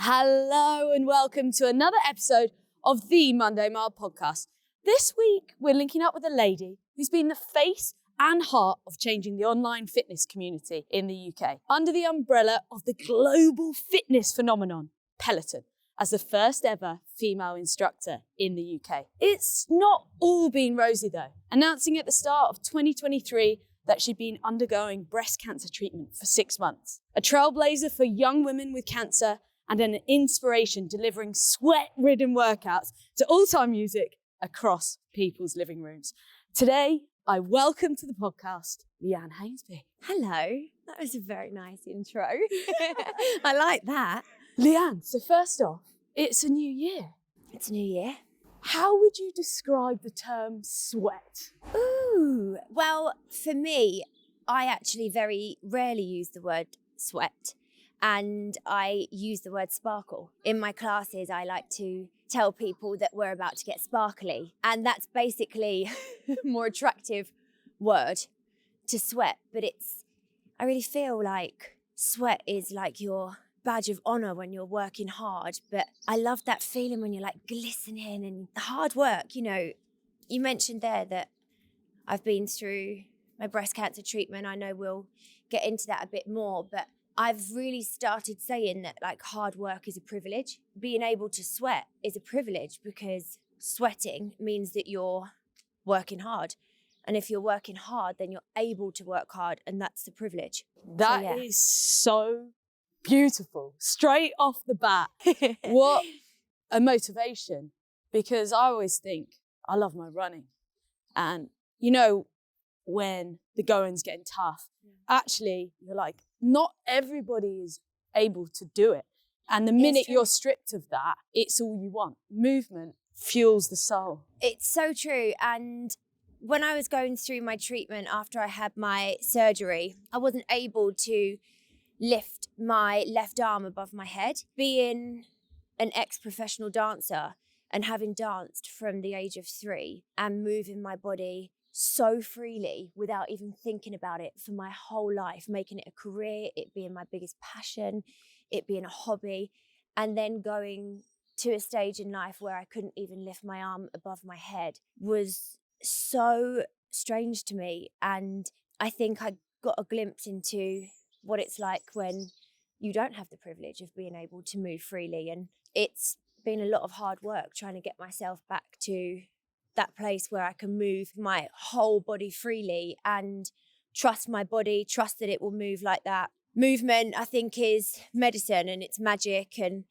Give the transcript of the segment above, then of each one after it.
Hello and welcome to another episode of the Monday Mile podcast. This week, we're linking up with a lady who's been the face and heart of changing the online fitness community in the UK under the umbrella of the global fitness phenomenon, Peloton, as the first ever female instructor in the UK. It's not all been rosy though, announcing at the start of 2023 that she'd been undergoing breast cancer treatment for 6 months. A trailblazer for young women with cancer and an inspiration delivering sweat-ridden workouts to all-time music across people's living rooms. Today, I welcome to the podcast, Leanne Hainsby. Hello, that was a very nice intro. I like that. Leanne, so first off, it's a new year. It's a new year. How would you describe the term sweat? Ooh, well, for me, I actually very rarely use the word sweat. And I use the word sparkle. In my classes, I like to tell people that we're about to get sparkly. And that's basically a more attractive word to sweat. But I really feel like sweat is like your badge of honor when you're working hard. But I love that feeling when you're like glistening and the hard work. You know, you mentioned there that I've been through my breast cancer treatment. I know we'll get into that a bit more, but I've really started saying that like hard work is a privilege. Being able to sweat is a privilege because sweating means that you're working hard. And if you're working hard, then you're able to work hard, and that's the privilege. That is so beautiful. Straight off the bat. What a motivation. Because I always think I love my running. And you know, when the going's getting tough, actually you're like, not everybody is able to do it. And the minute you're stripped of that, it's all you want. Movement fuels the soul. It's so true. And when I was going through my treatment after I had my surgery, I wasn't able to lift my left arm above my head. Being an ex-professional dancer and having danced from the age of 3 and moving my body so freely without even thinking about it for my whole life, making it a career, it being my biggest passion, it being a hobby, and then going to a stage in life where I couldn't even lift my arm above my head was so strange to me. And I think I got a glimpse into what it's like when you don't have the privilege of being able to move freely. And it's been a lot of hard work trying to get myself back to that place where I can move my whole body freely and trust my body, trust that it will move like that. Movement, I think, is medicine and it's magic. And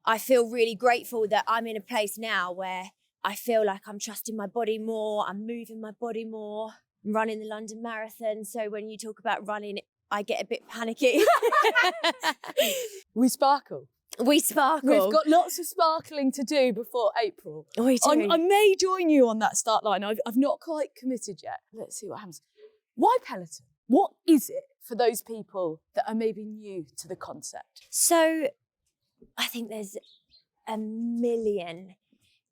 I feel really grateful that I'm in a place now where I feel like I'm trusting my body more, I'm moving my body more. I'm running the London Marathon, so when you talk about running, I get a bit panicky. We sparkle. We sparkle. We've got lots of sparkling to do before April. We do. I may join you on that start line. I've not quite committed yet. Let's see what happens. Why Peloton? What is it for those people that are maybe new to the concept? So I think there's a million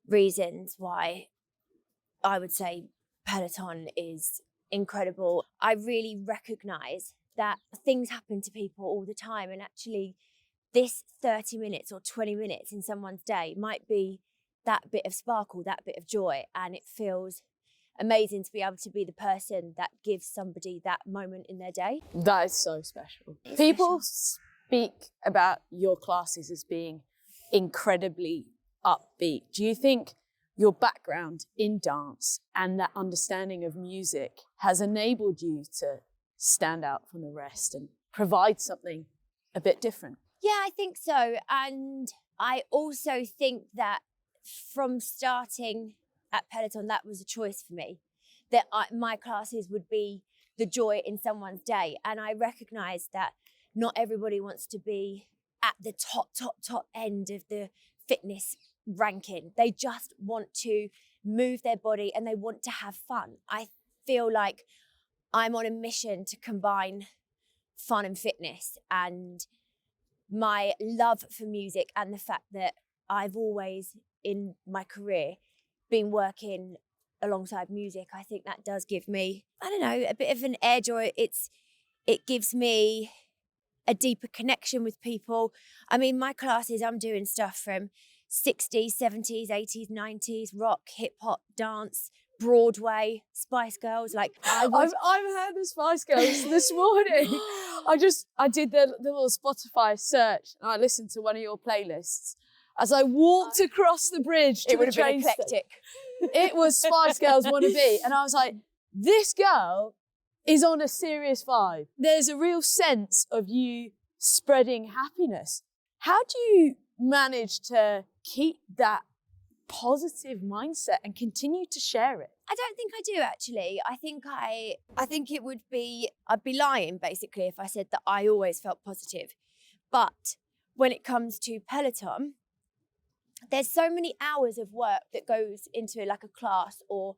reasons why I would say Peloton is incredible. I really recognise that things happen to people all the time, and actually this 30 minutes or 20 minutes in someone's day might be that bit of sparkle, that bit of joy. And it feels amazing to be able to be the person that gives somebody that moment in their day. That is so special. People speak about your classes as being incredibly upbeat. Do you think your background in dance and that understanding of music has enabled you to stand out from the rest and provide something a bit different? Yeah, I think so. And I also think that from starting at Peloton, that was a choice for me, that my classes would be the joy in someone's day. And I recognise that not everybody wants to be at the top end of the fitness ranking. They just want to move their body and they want to have fun. I feel like I'm on a mission to combine fun and fitness, and my love for music and the fact that I've always in my career been working alongside music. I think that does give me, I don't know, a bit of an edge, or it gives me a deeper connection with people. I mean, my classes, I'm doing stuff from 60s, 70s, 80s, 90s, rock, hip hop, dance, Broadway, Spice Girls. Like I've heard the Spice Girls this morning. I did the little Spotify search and I listened to one of your playlists as I walked across the bridge to the train station. It was Spice Girls Wanna Be, and I was like, this girl is on a serious vibe. There's a real sense of you spreading happiness. How do you manage to keep that positive mindset and continue to share it? I don't think I do, actually. I think I'd be lying basically if I said that I always felt positive. But when it comes to Peloton, there's so many hours of work that goes into like a class or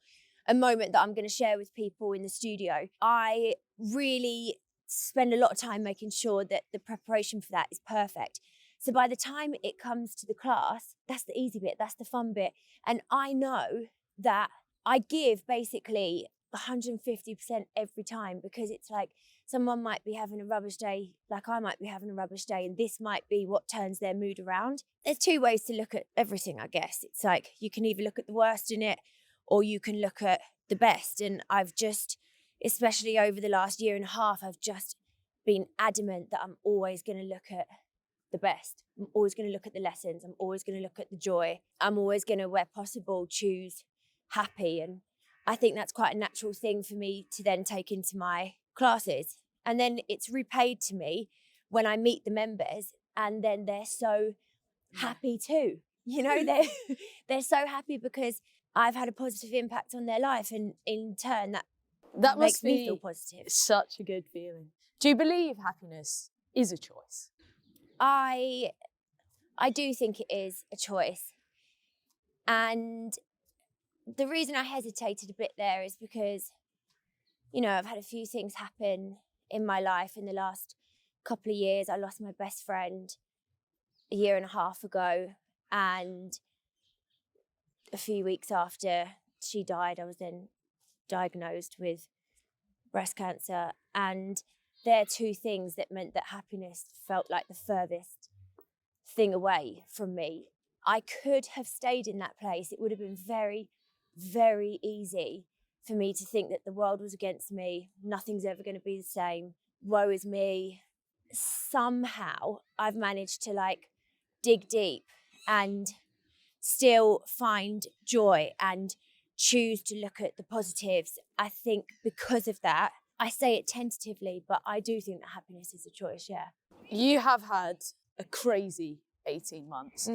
a moment that I'm going to share with people in the studio. I really spend a lot of time making sure that the preparation for that is perfect. So by the time it comes to the class, that's the easy bit, that's the fun bit. And I know that I give basically 150% every time, because it's like someone might be having a rubbish day, like I might be having a rubbish day, and this might be what turns their mood around. There's two ways to look at everything, I guess. It's like you can either look at the worst in it or you can look at the best. And I've just, especially over the last year and a half, I've just been adamant that I'm always going to look at the best. I'm always going to look at the lessons. I'm always going to look at the joy. I'm always going to, where possible, choose happy. And I think that's quite a natural thing for me to then take into my classes. And then it's repaid to me when I meet the members and then they're so happy too. You know, they're so happy because I've had a positive impact on their life, and in turn that makes me feel positive. Such a good feeling. Do you believe happiness is a choice? I do think it is a choice. And the reason I hesitated a bit there is because, you know, I've had a few things happen in my life in the last couple of years. I lost my best friend a year and a half ago, and a few weeks after she died, I was then diagnosed with breast cancer. And they're two things that meant that happiness felt like the furthest thing away from me. I could have stayed in that place. It would have been very, very easy for me to think that the world was against me. Nothing's ever going to be the same. Woe is me. Somehow I've managed to like dig deep and still find joy and choose to look at the positives. I think because of that, I say it tentatively, but I do think that happiness is a choice, yeah. You have had a crazy 18 months.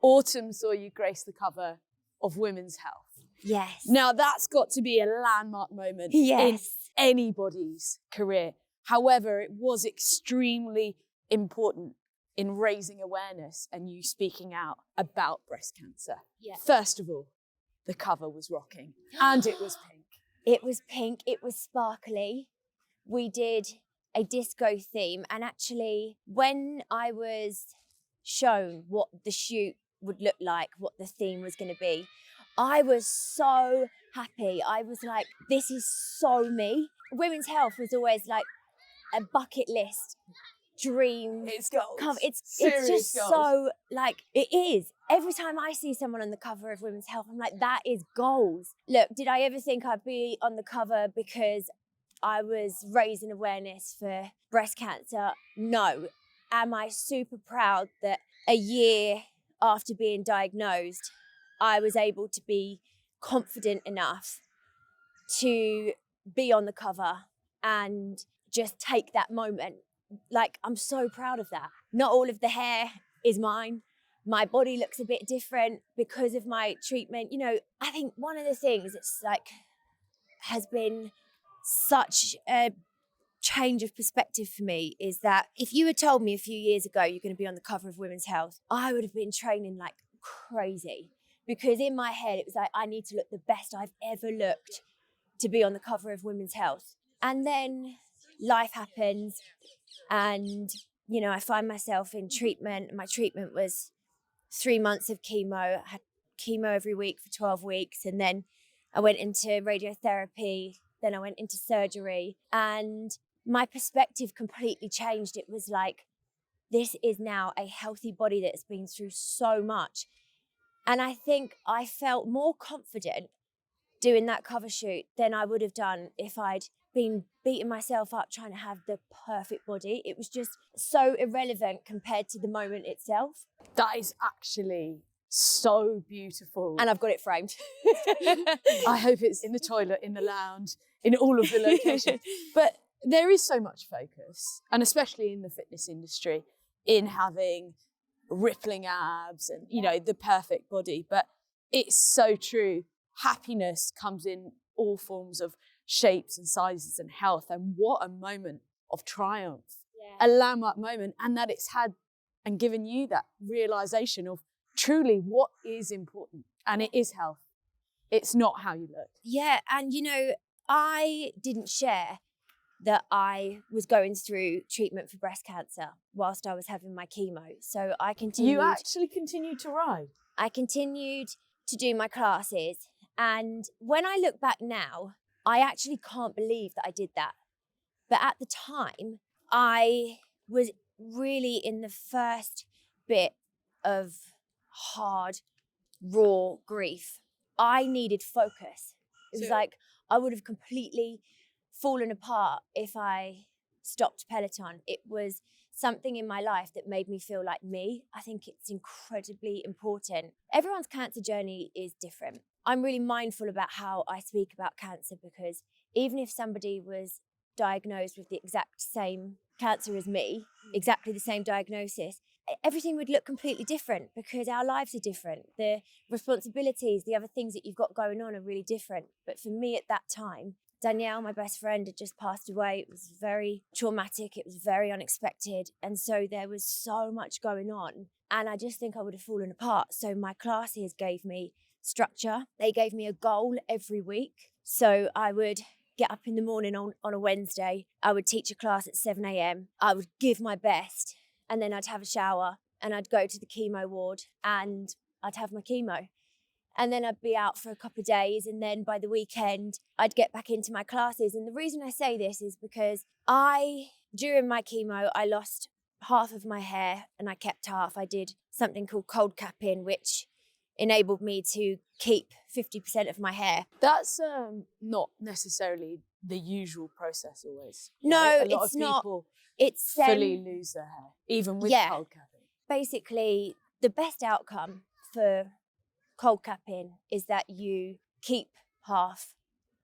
Autumn saw you grace the cover of Women's Health. Yes. Now that's got to be a landmark moment in anybody's career. However, it was extremely important in raising awareness and you speaking out about breast cancer. Yeah. First of all, the cover was rocking and it was pink. It was pink, it was sparkly. We did a disco theme, and actually when I was shown what the shoot would look like, what the theme was going to be, I was so happy. I was like, this is so me. Women's Health was always like a bucket list dream. It's goals. It's just goals. So like, it is. Every time I see someone on the cover of Women's Health, I'm like, that is goals. Look, did I ever think I'd be on the cover because I was raising awareness for breast cancer? No. Am I super proud that a year after being diagnosed, I was able to be confident enough to be on the cover and just take that moment? Like, I'm so proud of that. Not all of the hair is mine. My body looks a bit different because of my treatment. You know, I think one of the things that's like has been such a change of perspective for me is that if you had told me a few years ago you're going to be on the cover of Women's Health, I would have been training like crazy, because in my head it was like, I need to look the best I've ever looked to be on the cover of Women's Health. And then life happens and, you know, I find myself in treatment. My treatment was 3 months of chemo. I had chemo every week for 12 weeks. And then I went into radiotherapy. Then I went into surgery. And my perspective completely changed. It was like, this is now a healthy body that's been through so much. And I think I felt more confident doing that cover shoot than I would have done if I'd been beating myself up trying to have the perfect body. It was just so irrelevant compared to the moment itself. That is actually so beautiful. And I've got it framed. I hope it's in the toilet, in the lounge, in all of the locations. But there is so much focus, and especially in the fitness industry, in having rippling abs and, you know, the perfect body. But it's so true. Happiness comes in all forms of shapes and sizes and health. And what a moment of triumph, a landmark moment, and that it's had and given you that realization of truly what is important. And it is health. It's not how you look. Yeah. And, you know, I didn't share that I was going through treatment for breast cancer whilst I was having my chemo. So I continued. You actually continued to ride? I continued to do my classes. And when I look back now, I actually can't believe that I did that. But at the time, I was really in the first bit of hard, raw grief. I needed focus. It was like I would have completely fallen apart if I stopped Peloton. It was something in my life that made me feel like me. I think it's incredibly important. Everyone's cancer journey is different. I'm really mindful about how I speak about cancer, because even if somebody was diagnosed with the exact same cancer as me, exactly the same diagnosis, everything would look completely different because our lives are different. The responsibilities, the other things that you've got going on are really different. But for me at that time, Danielle, my best friend, had just passed away. It was very traumatic. It was very unexpected. And so there was so much going on. And I just think I would have fallen apart. So my classes gave me structure. They gave me a goal every week. So I would get up in the morning on a Wednesday. I would teach a class at 7 a.m. I would give my best. And then I'd have a shower and I'd go to the chemo ward and I'd have my chemo. And then I'd be out for a couple of days, and then by the weekend, I'd get back into my classes. And the reason I say this is because during my chemo, I lost half of my hair and I kept half. I did something called cold capping, which enabled me to keep 50% of my hair. That's not necessarily the usual process always. No, right? A lot it's of not. people It's fully lose their hair, even with cold capping. Basically, the best outcome for cold capping is that you keep half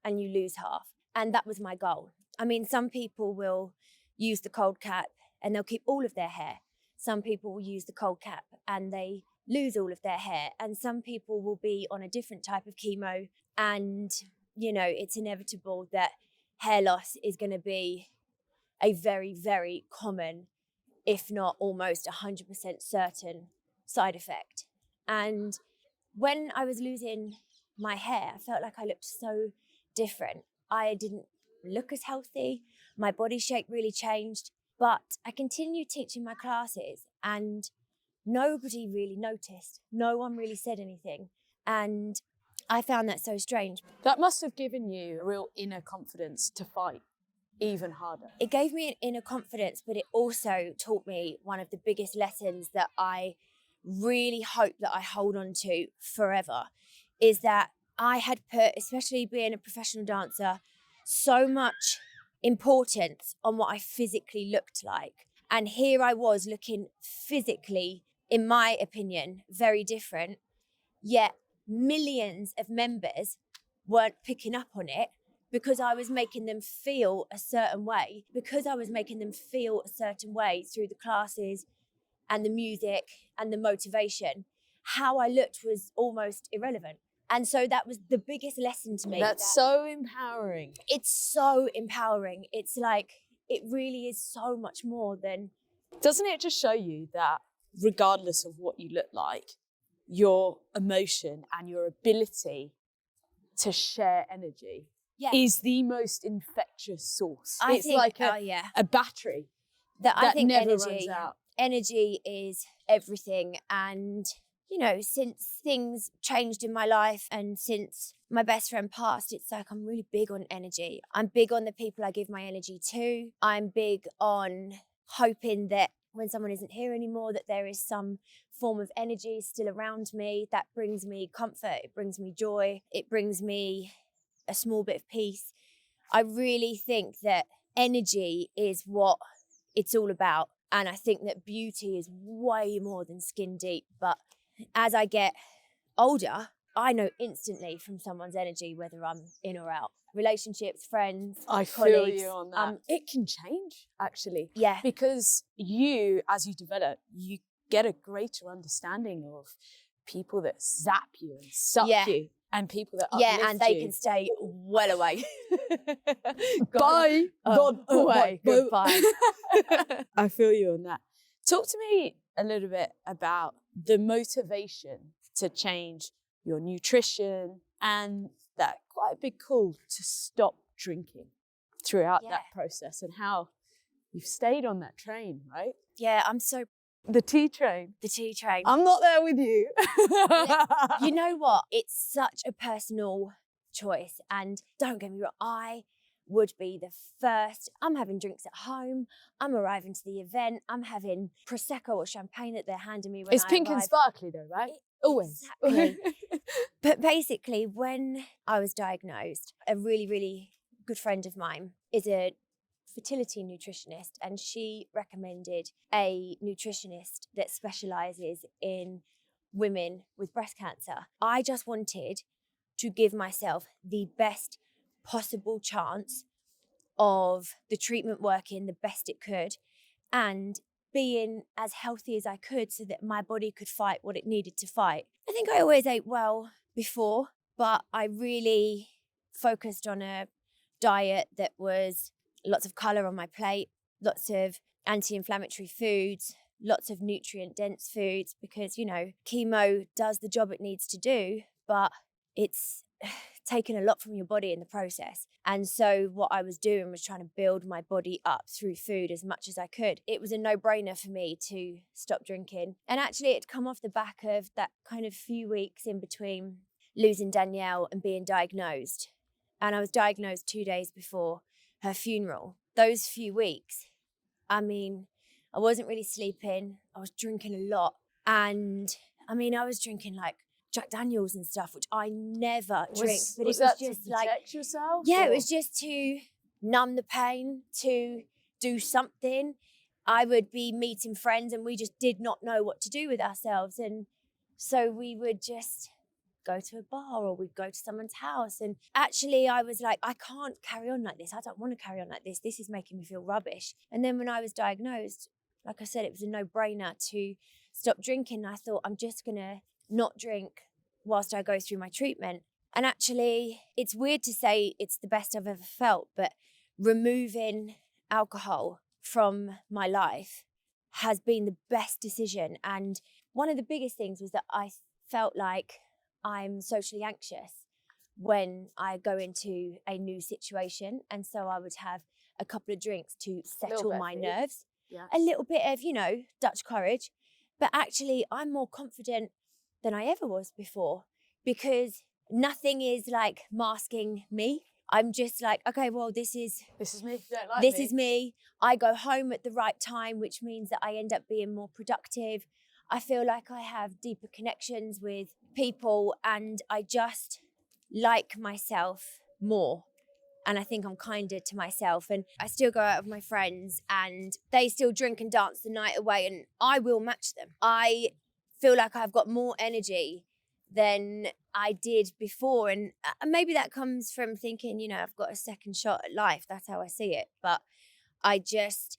and you lose half. And that was my goal. I mean, some people will use the cold cap and they'll keep all of their hair. Some people will use the cold cap and they lose all of their hair. And some people will be on a different type of chemo. And, you know, it's inevitable that hair loss is going to be a very, very common, if not almost 100% certain side effect. And when I was losing my hair, I felt like I looked so different. I didn't look as healthy. My body shape really changed. But I continued teaching my classes and nobody really noticed. No one really said anything. And I found that so strange. That must have given you a real inner confidence to fight even harder. It gave me an inner confidence, but it also taught me one of the biggest lessons that I really hope that I hold on to forever, is that I had put, especially being a professional dancer, so much importance on what I physically looked like. And here I was looking physically, in my opinion, very different, yet millions of members weren't picking up on it because I was making them feel a certain way, because I was making them feel a certain way through the classes and the music and the motivation. How I looked was almost irrelevant. And so that was the biggest lesson to me. That's so empowering. It's so empowering. It's like, it really is so much more than... Doesn't it just show you that regardless of what you look like, your emotion and your ability to share energy is the most infectious source. It's like a battery that I think never energy, runs out. Energy is everything. And you know, since things changed in my life and since my best friend passed, it's like I'm really big on energy. I'm big on the people I give my energy to. I'm big on hoping that when someone isn't here anymore, that there is some form of energy still around me that brings me comfort, it brings me joy, it brings me a small bit of peace. I really think that energy is what it's all about. And I think that beauty is way more than skin deep. But as I get older, I know instantly from someone's energy whether I'm in or out. Relationships, friends, I colleagues. feel you on that. It can change, actually. Yeah. Because you, as you develop, you get a greater understanding of people that zap you and suck you, and people that uplift and they you. can stay well away. Bye. Gone away. Goodbye. I feel you on that. Talk to me a little bit about the motivation to change your nutrition and that quite a big call to stop drinking throughout that process, and how you've stayed on that train, right? Yeah, I'm so... The tea train. The tea train. I'm not there with you. You know what? It's such a personal choice. And don't get me wrong, I would be the first. I'm having drinks at home. I'm arriving to the event. I'm having Prosecco or champagne that they're handing me when It's pink and sparkly though, right? Always. Exactly. But basically, when I was diagnosed, a really, really good friend of mine is a fertility nutritionist, and she recommended a nutritionist that specializes in women with breast cancer. I just wanted to give myself the best possible chance of the treatment working the best it could and being as healthy as I could so that my body could fight what it needed to fight. I think I always ate well before, but I really focused on a diet that was lots of colour on my plate, lots of anti-inflammatory foods, lots of nutrient-dense foods, because, you know, chemo does the job it needs to do, but it's taken a lot from your body in the process. And so what I was doing was trying to build my body up through food as much as I could. It was a no-brainer for me to stop drinking. And actually it'd come off the back of that kind of few weeks in between losing Danielle and being diagnosed. And I was diagnosed 2 days before her funeral. Those few weeks, I mean, I wasn't really sleeping. I was drinking a lot. And I mean, I was drinking like Jack Daniels and stuff, which I never drink. But was it was that just to like, protect yourself? yeah, or? it was just to numb the pain, to do something. I would be meeting friends and we just did not know what to do with ourselves. And so we would just go to a bar or we'd go to someone's house. And actually I was like, I can't carry on like this. I don't want to carry on like this. This is making me feel rubbish. And then when I was diagnosed, like I said, it was a no-brainer to stop drinking. I thought, I'm just going to not drink whilst I go through my treatment. And actually, it's weird to say it's the best I've ever felt, but removing alcohol from my life has been the best decision. And one of the biggest things was that I felt like I'm socially anxious when I go into a new situation. And so I would have a couple of drinks to settle my nerves. Yeah. A little bit of, you know, Dutch courage. But actually, I'm more confident than I ever was before, because nothing is like masking me. I'm just like, okay, well, this is me. Don't like this me. is me. I go home at the right time, which means that I end up being more productive. I feel like I have deeper connections with people and I just like myself more. And I think I'm kinder to myself. And I still go out with my friends and they still drink and dance the night away and I will match them. I feel like I've got more energy than I did before. And maybe that comes from thinking, you know, I've got a second shot at life. That's how I see it. But I just,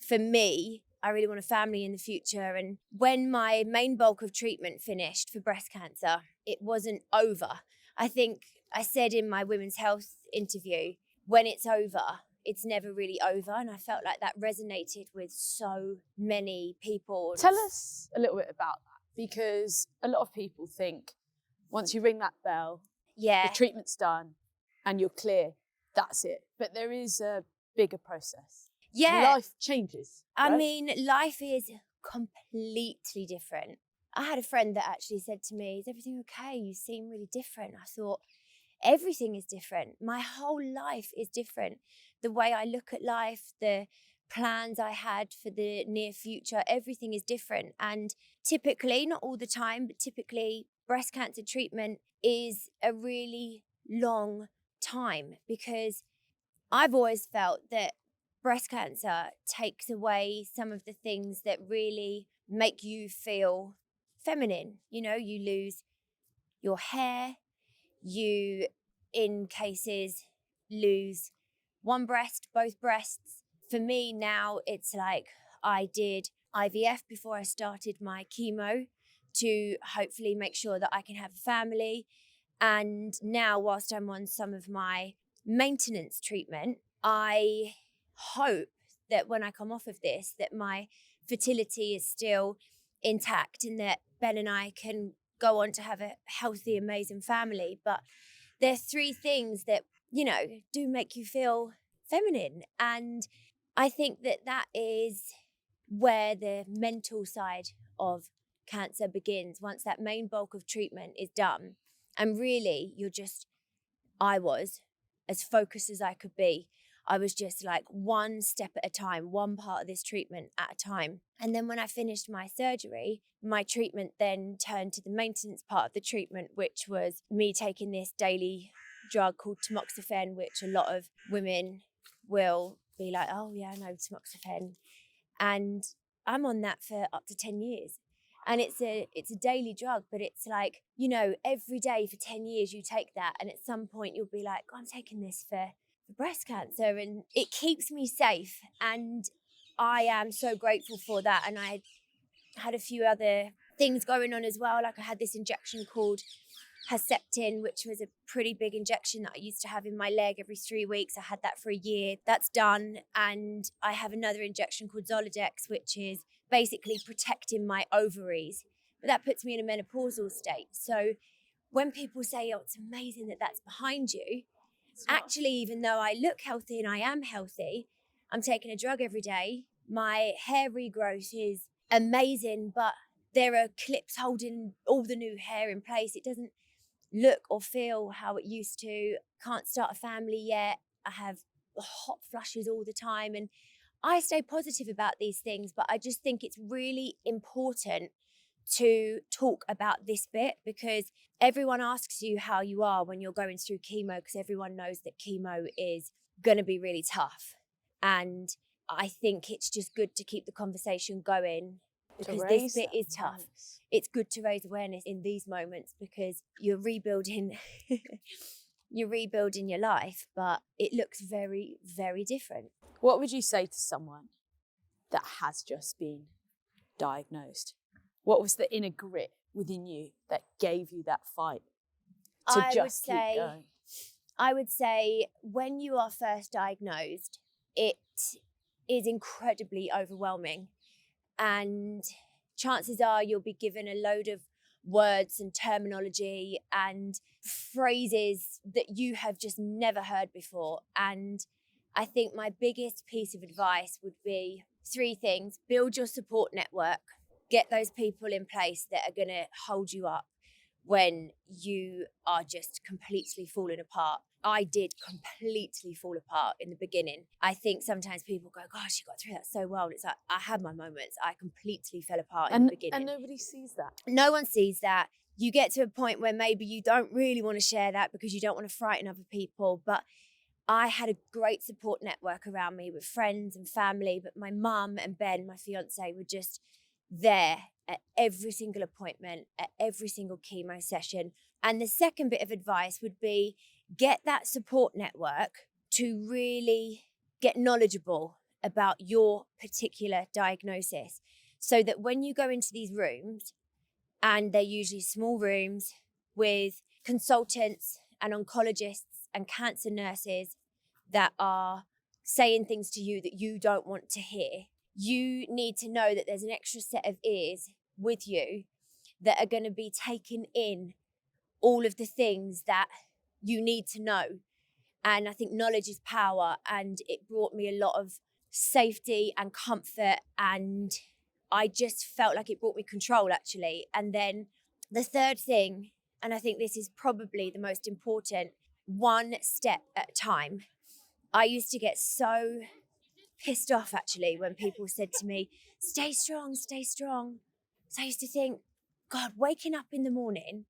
for me, I really want a family in the future. And when my main bulk of treatment finished for breast cancer, it wasn't over. I think I said in my women's health interview, when it's over, it's never really over. And I felt like that resonated with so many people. Tell us a little bit about that, because a lot of people think once you ring that bell, the treatment's done and you're clear, that's it. But there is a bigger process. Yeah. Life changes. Right? I mean, life is completely different. I had a friend that actually said to me, "Is everything okay? You seem really different." I thought, everything is different. My whole life is different. The way I look at life, the plans I had for the near future, everything is different. And typically, not all the time, but typically breast cancer treatment is a really long time, because I've always felt that breast cancer takes away some of the things that really make you feel feminine. You know, you lose your hair, you, in cases, lose one breast, both breasts. For me now, it's like I did IVF before I started my chemo to hopefully make sure that I can have a family. And now, whilst I'm on some of my maintenance treatment, I hope that when I come off of this, that my fertility is still intact and that Ben and I can go on to have a healthy, amazing family. But there are three things that, you know, do make you feel feminine. And I think that that is where the mental side of cancer begins. Once that main bulk of treatment is done, and really I was as focused as I could be. I was just like one step at a time, one part of this treatment at a time. And then when I finished my surgery, my treatment then turned to the maintenance part of the treatment, which was me taking this daily drug called tamoxifen, which a lot of women will be like, "Oh yeah, I know tamoxifen." And I'm on that for up to 10 years. And it's a daily drug, but it's like, you know, every day for 10 years you take that. And at some point you'll be like, "I'm taking this for breast cancer." And it keeps me safe. And I am so grateful for that. And I had a few other things going on as well. Like I had this injection called Herceptin, which was a pretty big injection that I used to have in my leg every 3 weeks. I had that for a year. That's done. And I have another injection called Zoladex, which is basically protecting my ovaries. But that puts me in a menopausal state. So when people say, "Oh, it's amazing that that's behind you," actually, even though I look healthy and I am healthy, I'm taking a drug every day. My hair regrowth is amazing, but there are clips holding all the new hair in place. It doesn't look or feel how it used to. Can't start a family yet. I have hot flushes all the time. And I stay positive about these things, but I just think it's really important to talk about this bit, because everyone asks you how you are when you're going through chemo, because everyone knows that chemo is going to be really tough. And I think it's just good to keep the conversation going, because this bit is tough. It's good to raise awareness in these moments, because you're rebuilding you're rebuilding your life, but it looks very, very different. What would you say to someone that has just been diagnosed? What was the inner grit within you that gave you that fight to keep going? I would say when you are first diagnosed, it is incredibly overwhelming. And chances are you'll be given a load of words and terminology and phrases that you have just never heard before. And I think my biggest piece of advice would be three things. Build your support network. Get those people in place that are going to hold you up when you are just completely falling apart. I did completely fall apart in the beginning. I think sometimes people go, "Gosh, you got through that so well." And it's like, I had my moments. I completely fell apart in the beginning. And nobody sees that. No one sees that. You get to a point where maybe you don't really want to share that because you don't want to frighten other people. But I had a great support network around me with friends and family. But my mum and Ben, my fiance, were just there at every single appointment, at every single chemo session. And the second bit of advice would be get that support network to really get knowledgeable about your particular diagnosis, so that when you go into these rooms, and they're usually small rooms with consultants and oncologists and cancer nurses that are saying things to you that you don't want to hear, you need to know that there's an extra set of ears with you that are going to be taking in all of the things that you need to know. And I think knowledge is power, and it brought me a lot of safety and comfort, and I just felt like it brought me control, actually. And then the third thing, and I think this is probably the most important, one step at a time. I used to get so pissed off, actually, when people said to me, stay strong, stay strong. So I used to think, God, waking up in the morning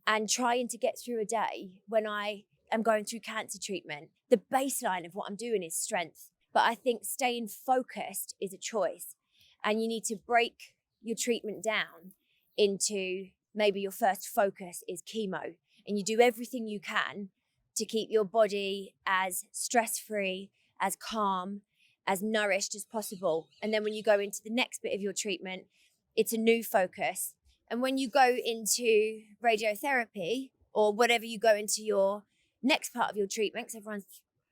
and trying to get through a day when I am going through cancer treatment, the baseline of what I'm doing is strength. But I think staying focused is a choice. And you need to break your treatment down into maybe your first focus is chemo. And you do everything you can to keep your body as stress-free, as calm, as nourished as possible. And then when you go into the next bit of your treatment, it's a new focus. And when you go into radiotherapy or whatever you go into your next part of your treatment, because everyone's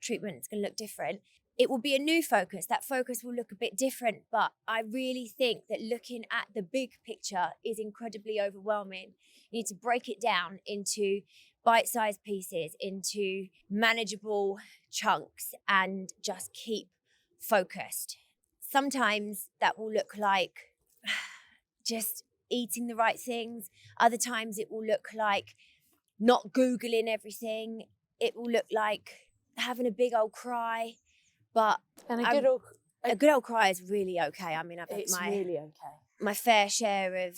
treatment is going to look different, it will be a new focus. That focus will look a bit different. But I really think that looking at the big picture is incredibly overwhelming. You need to break it down into bite-sized pieces, into manageable chunks, and just keep focused. Sometimes that will look like just eating the right things. Other times it will look like not Googling everything. It will look like having a big old cry. But And a good old cry is really okay. I mean, I've had really okay. my fair share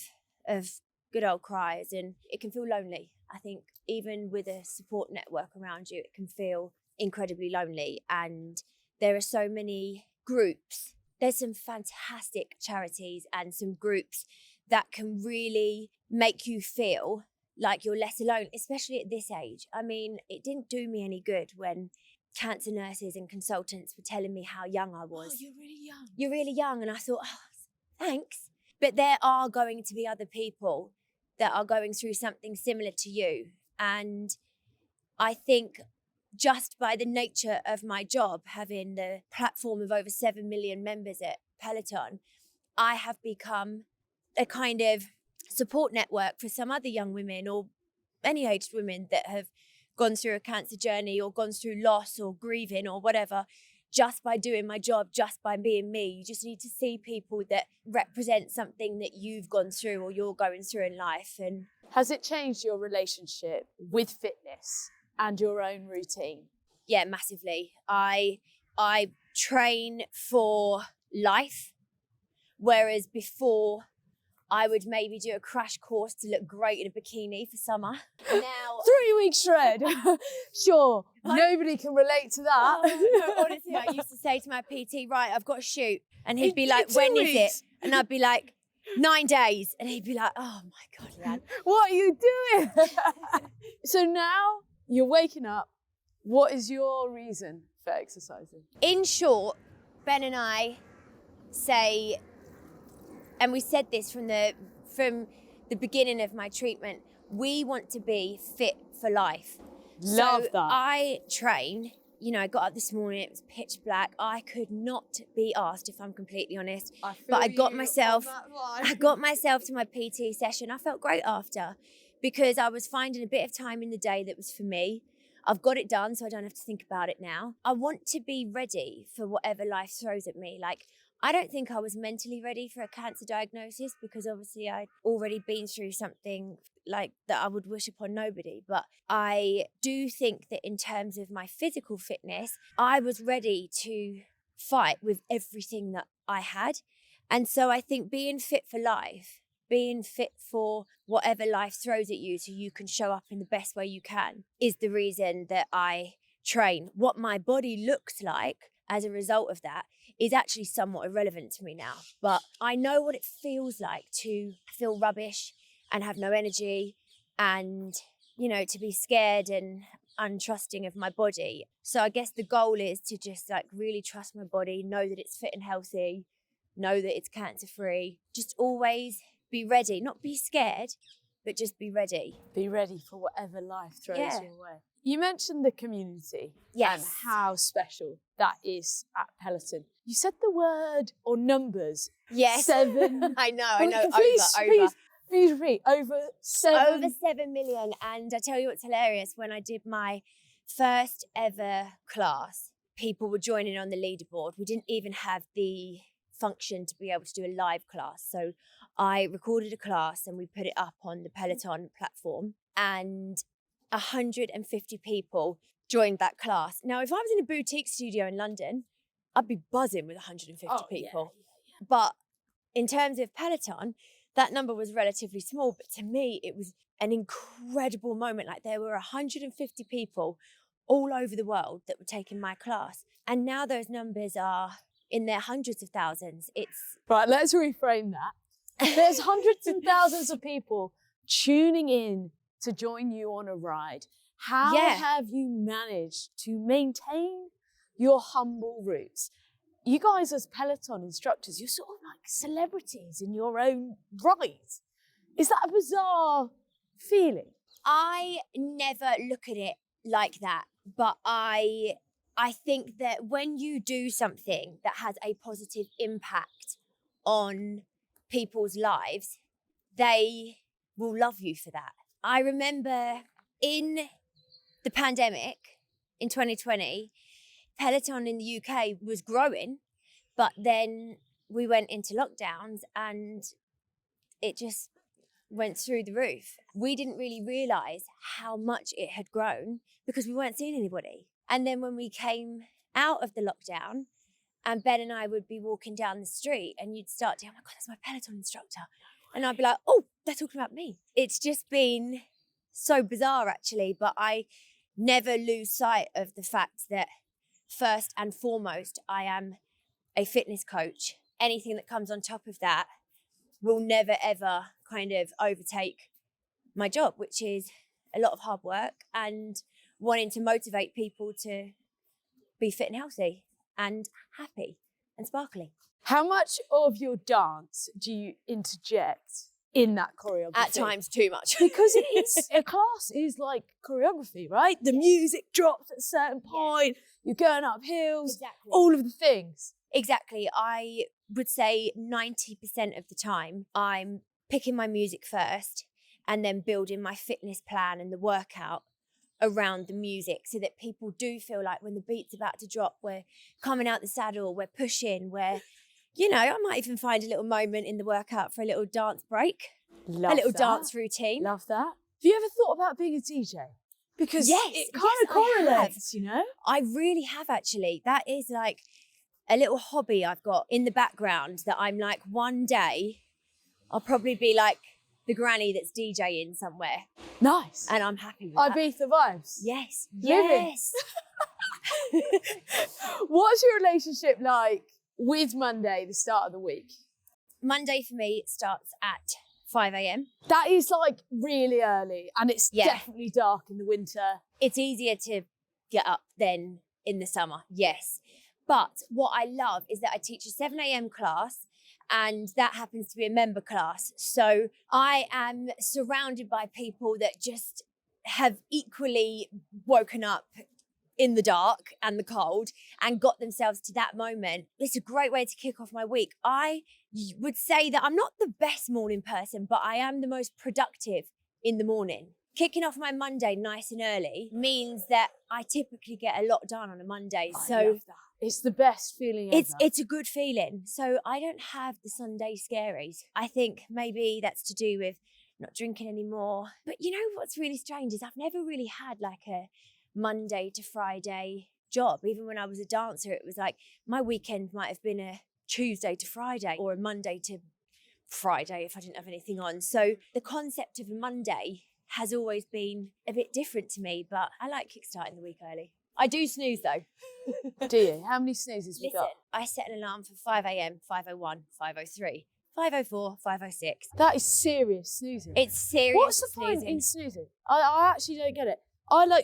of good old cries, and it can feel lonely. I think even with a support network around you, it can feel incredibly lonely. And there are so many groups. There's some fantastic charities and some groups that can really make you feel like you're less alone, especially at this age. I mean, it didn't do me any good when cancer nurses and consultants were telling me how young I was. Oh, you're really young. You're really young. And I thought, oh, thanks. But there are going to be other people that are going through something similar to you. And I think just by the nature of my job, having the platform of over 7 million members at Peloton, I have become a kind of support network for some other young women or any aged women that have gone through a cancer journey or gone through loss or grieving or whatever, just by doing my job, just by being me. You just need to see people that represent something that you've gone through or you're going through in life. And has it changed your relationship with fitness and your own routine? Yeah, massively. I train for life, whereas before I would maybe do a crash course to look great in a bikini for summer. Now 3-week shred. Sure, nobody can relate to that. No, honestly, I used to say to my PT, right, I've got a shoot. And he'd be like, when is it? And I'd be like, 9 days. And he'd be like, oh my God, Leanne. What are you doing? So now you're waking up. What is your reason for exercising? In short, Ben and I say, and we said this from the beginning of my treatment, we want to be fit for life. Love so that. I train, I got up this morning, it was pitch black. I could not be asked, if I'm completely honest. I got myself to my PT session. I felt great after because I was finding a bit of time in the day that was for me. I've got it done, so I don't have to think about it now. I want to be ready for whatever life throws at me. Like, I don't think I was mentally ready for a cancer diagnosis because obviously I'd already been through something like that I would wish upon nobody. But I do think that in terms of my physical fitness, I was ready to fight with everything that I had. And so I think being fit for life, being fit for whatever life throws at you so you can show up in the best way you can, is the reason that I train. What my body looks like as a result of that is actually somewhat irrelevant to me now. But I know what it feels like to feel rubbish and have no energy and, to be scared and untrusting of my body. So I guess the goal is to just really trust my body, know that it's fit and healthy, know that it's cancer-free. Just always be ready, not be scared, but just be ready. Be ready for whatever life throws Yeah. your way. You mentioned the community Yes. and how special that is at Peloton. You said the word or numbers. Yes. 7. I know. Please repeat. Over 7. Over 7 million. And I tell you what's hilarious, when I did my first ever class, people were joining on the leaderboard. We didn't even have the function to be able to do a live class. So I recorded a class and we put it up on the Peloton platform, and 150 people joined that class. Now, if I was in a boutique studio in London, I'd be buzzing with 150 people. Yeah. But in terms of Peloton, that number was relatively small. But to me, it was an incredible moment. Like, there were 150 people all over the world that were taking my class. And now those numbers are in their hundreds of thousands. Right, let's reframe that. There's hundreds and thousands of people tuning in to join you on a ride. How have you managed to maintain your humble roots? You guys as Peloton instructors, you're sort of like celebrities in your own right. Is that a bizarre feeling? I never look at it like that, but I think that when you do something that has a positive impact on people's lives, they will love you for that. I remember in the pandemic in 2020, Peloton in the UK was growing, but then we went into lockdowns and it just went through the roof. We didn't really realise how much it had grown because we weren't seeing anybody. And then when we came out of the lockdown, and Ben and I would be walking down the street and you'd start to, oh my God, that's my Peloton instructor. And I'd be like, oh, they're talking about me. It's just been so bizarre, actually. But I never lose sight of the fact that first and foremost, I am a fitness coach. Anything that comes on top of that will never, ever kind of overtake my job, which is a lot of hard work and wanting to motivate people to be fit and healthy and happy and sparkly. How much of your dance do you interject in that choreography? At times, too much. Because a class is like choreography, right? The music drops at a certain point, you're going up hills, all of the things. Exactly. I would say 90% of the time I'm picking my music first and then building my fitness plan and the workout around the music so that people do feel like when the beat's about to drop, we're coming out the saddle, we're pushing, we're, you know, I might even find a little moment in the workout for a little dance break, a little dance routine. Love that. Have you ever thought about being a DJ? Because it kind of correlates, you know? I really have, actually. That is like a little hobby I've got in the background that I'm like, one day I'll probably be like the granny that's DJing somewhere. Nice. And I'm happy with that. Ibiza vibes. Yes. Living. Yes. What's your relationship like with Monday, the start of the week? Monday for me starts at 5 a.m. That is like really early, and it's definitely dark in the winter. It's easier to get up than in the summer, yes. But what I love is that I teach a 7 a.m. class, and that happens to be a member class. So I am surrounded by people that just have equally woken up in the dark and the cold and got themselves to that moment. It's a great way to kick off my week. I would say that I'm not the best morning person, but I am the most productive in the morning. Kicking off my Monday nice and early means that I typically get a lot done on a Monday. I love that. It's the best feeling ever. It's a good feeling. So I don't have the Sunday scaries. I think maybe that's to do with not drinking anymore. But you know what's really strange is I've never really had like a Monday to Friday job. Even when I was a dancer, it was like my weekend might have been a Tuesday to Friday or a Monday to Friday if I didn't have anything on. So the concept of a Monday has always been a bit different to me, but I like kickstarting the week early. I do snooze though. Do you? How many snoozes we got? I set an alarm for 5 a.m, 5:01, 5:03, 5:04, 5:06. That is serious snoozing. It's serious. What's the point in snoozing? I actually don't get it.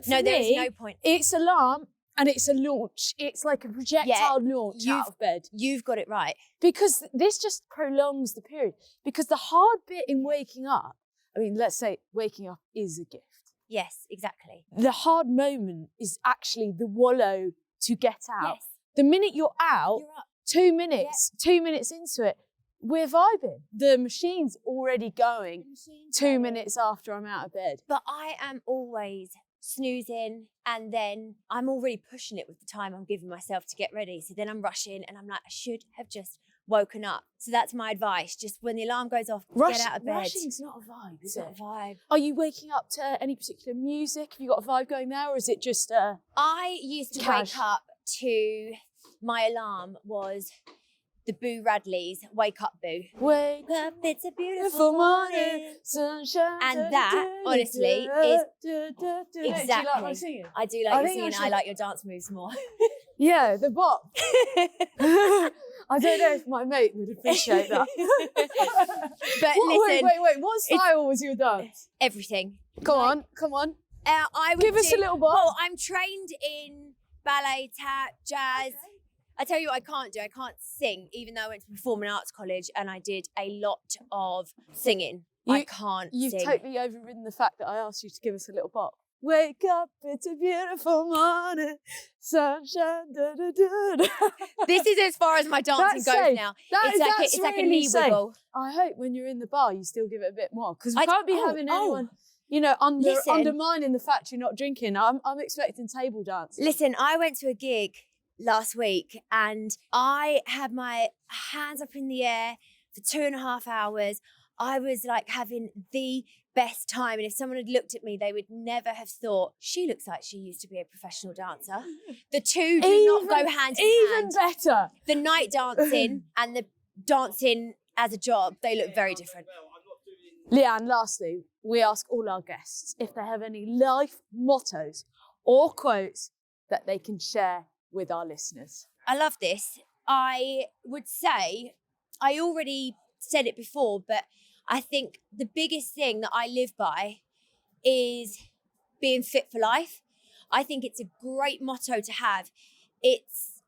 There is no point. It's alarm and it's a launch. It's like a projectile launch out of bed. You've got it right. Because this just prolongs the period. Because the hard bit in waking up, I mean, let's say waking up is a gift. Yes, exactly. The hard moment is actually the wallow to get out. Yes. The minute you're out, You're up. 2 minutes, 2 minutes into it, we're vibing. The machine's already going 2 minutes after I'm out of bed. But I am always snoozing and then I'm already pushing it with the time I'm giving myself to get ready. So then I'm rushing and I'm like, I should have just woken up. So that's my advice. Just when the alarm goes off, get out of bed. Rushing's not a vibe, is it? It's not a vibe. Are you waking up to any particular music? Have you got a vibe going there, or is it just I used to wake up to, my alarm was the Boo Radleys' Wake Up Boo. Wake Up, it's a beautiful morning. sunshine. And that, honestly, is exactly. Do you like my singing? I do like your singing. I like your dance moves more. Yeah, the bop. I don't know if my mate would appreciate that. But Wait, listen. what style was your dance? Everything. Come on. I would Give us a little bop. Well, I'm trained in ballet, tap, jazz. Okay. I tell you what I can't do. I can't sing, even though I went to performing arts college and I did a lot of singing. I can't You've sing. totally overridden the fact that I asked you to give us a little bop. Wake up, it's a beautiful morning, sunshine, da da da. This is as far as my dancing goes now. It's like a knee wiggle. I hope when you're in the bar, you still give it a bit more, because we I can't be having anyone, undermining the fact you're not drinking. I'm expecting table dance. Listen, I went to a gig last week and I had my hands up in the air for 2.5 hours. I was like having the best time, and if someone had looked at me, they would never have thought, she looks like she used to be a professional dancer. The two do not go hand in hand. Even better. The night dancing and the dancing as a job, they look very different. Leanne, lastly, we ask all our guests if they have any life mottos or quotes that they can share with our listeners. I love this. I would say, I already said it before, but I think the biggest thing that I live by is being fit for life. I think it's a great motto to have. It's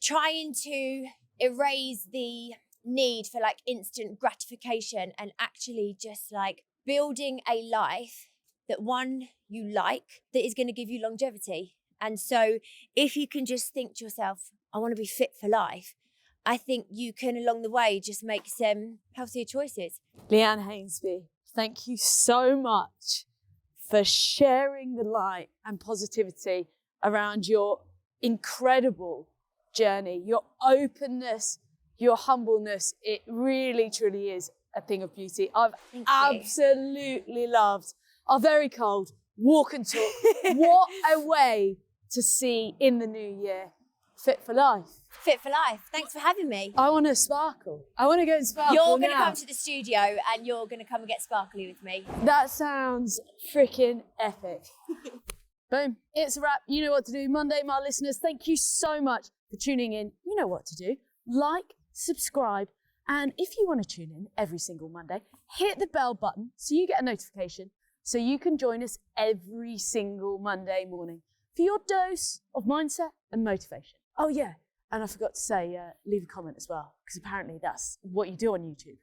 trying to erase the need for like instant gratification and actually just like building a life that one you like, that is going to give you longevity. And so if you can just think to yourself, I want to be fit for life, I think you can, along the way, just make some healthier choices. Leanne Hainsby, thank you so much for sharing the light and positivity around your incredible journey, your openness, your humbleness. It really, truly is a thing of beauty. I've absolutely loved our very cold walk and talk. What a way to see in the new year. Fit for life. Fit for life. Thanks for having me. I want to sparkle. I want to go and sparkle. You're going to come to the studio and you're going to come and get sparkly with me. That sounds freaking epic. Boom. It's a wrap. You know what to do. Monday, my listeners, thank you so much for tuning in. You know what to do. Like, subscribe, and if you want to tune in every single Monday, hit the bell button so you get a notification so you can join us every single Monday morning for your dose of mindset and motivation. Oh yeah, and I forgot to say, leave a comment as well, because apparently that's what you do on YouTube.